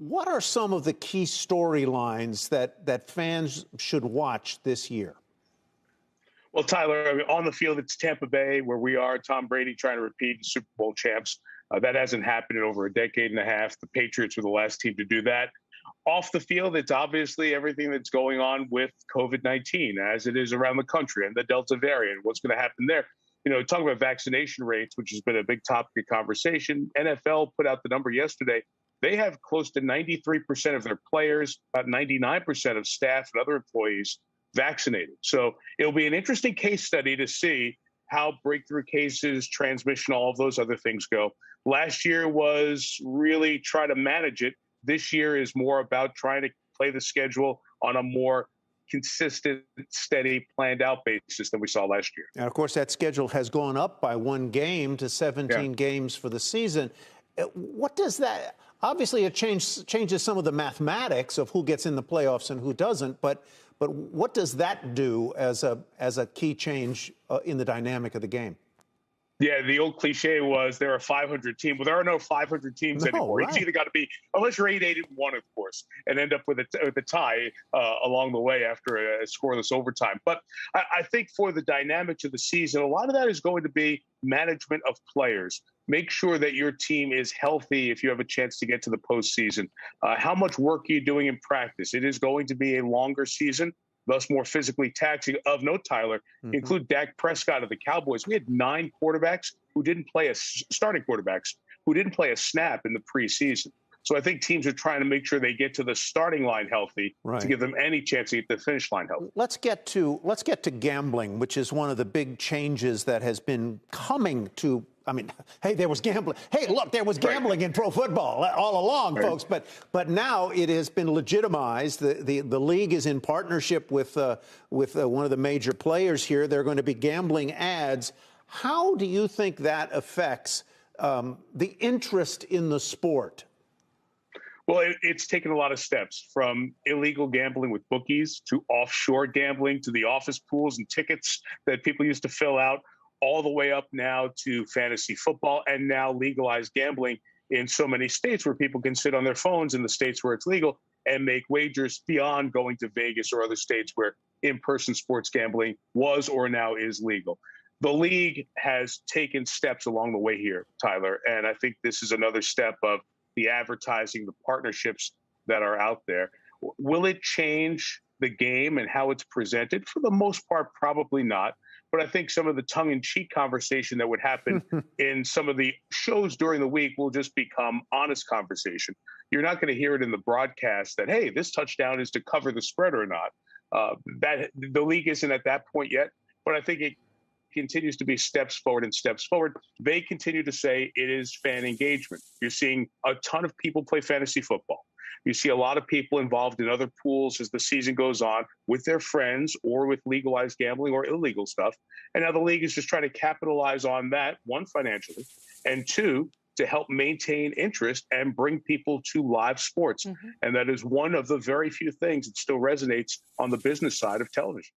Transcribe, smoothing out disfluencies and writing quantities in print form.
What are some of the key storylines that fans should watch this year? Well, Tyler, I mean, on the field, it's Tampa Bay, where we are. Tom Brady trying to repeat the Super Bowl champs. That hasn't happened in over a decade and a half. The Patriots were the last team to do that. Off the field, it's obviously everything that's going on with COVID-19, as it is around the country, and the Delta variant. What's going to happen there? You know, talking about vaccination rates, which has been a big topic of conversation. NFL put out the number yesterday. They have close to 93% of their players, about 99% of staff and other employees vaccinated. So it'll be an interesting case study to see how breakthrough cases, transmission, all of those other things go. Last year was really try to manage it. This year is more about trying to play the schedule on a more consistent, steady, planned out basis than we saw last year. And of course, that schedule has gone up by one game to 17 games for the season. What does that? Obviously, it changes some of the mathematics of who gets in the playoffs and who doesn't. But what does that do as a key change in the dynamic of the game? Yeah, the old cliche was there are 500 teams. Well, there are no 500 teams anymore. Right. It's either got to be, unless you're 8-8-1, of course, and end up with a tie along the way after a scoreless overtime. But I think for the dynamics of the season, a lot of that is going to be management of players. Make sure that your team is healthy if you have a chance to get to the postseason. How much work are you doing in practice? It is going to be a longer season, thus more physically taxing. Of note, Tyler, include Dak Prescott of the Cowboys. We had 9 quarterbacks who didn't play starting quarterbacks who didn't play a snap in the preseason. So I think teams are trying to make sure they get to the starting line healthy to give them any chance to get to the finish line healthy. Let's get to gambling, which is one of the big changes that has been coming to. I mean, hey, there was gambling. Hey, look, there was gambling in pro football all along, folks. But now it has been legitimized. The league is in partnership with one of the major players here. They're going to be gambling ads. How do you think that affects the interest in the sport? Well, it's taken a lot of steps, from illegal gambling with bookies to offshore gambling to the office pools and tickets that people used to fill out, all the way up now to fantasy football, and now legalized gambling in so many states where people can sit on their phones in the states where it's legal and make wagers beyond going to Vegas or other states where in-person sports gambling was or now is legal. The league has taken steps along the way here, Tyler, and I think this is another step of the advertising, the partnerships that are out there. Will it change the game and how it's presented? For the most part, probably not. But I think some of the tongue-in-cheek conversation that would happen in some of the shows during the week will just become honest conversation. You're not going to hear it in the broadcast that, hey, this touchdown is to cover the spread or not. That the league isn't at that point yet, but I think it continues to be steps forward and steps forward. They continue to say it is fan engagement. You're seeing a ton of people play fantasy football. You see a lot of people involved in other pools as the season goes on with their friends or with legalized gambling or illegal stuff. And now the league is just trying to capitalize on that, one, financially, and two, to help maintain interest and bring people to live sports. And that is one of the very few things that still resonates on the business side of television.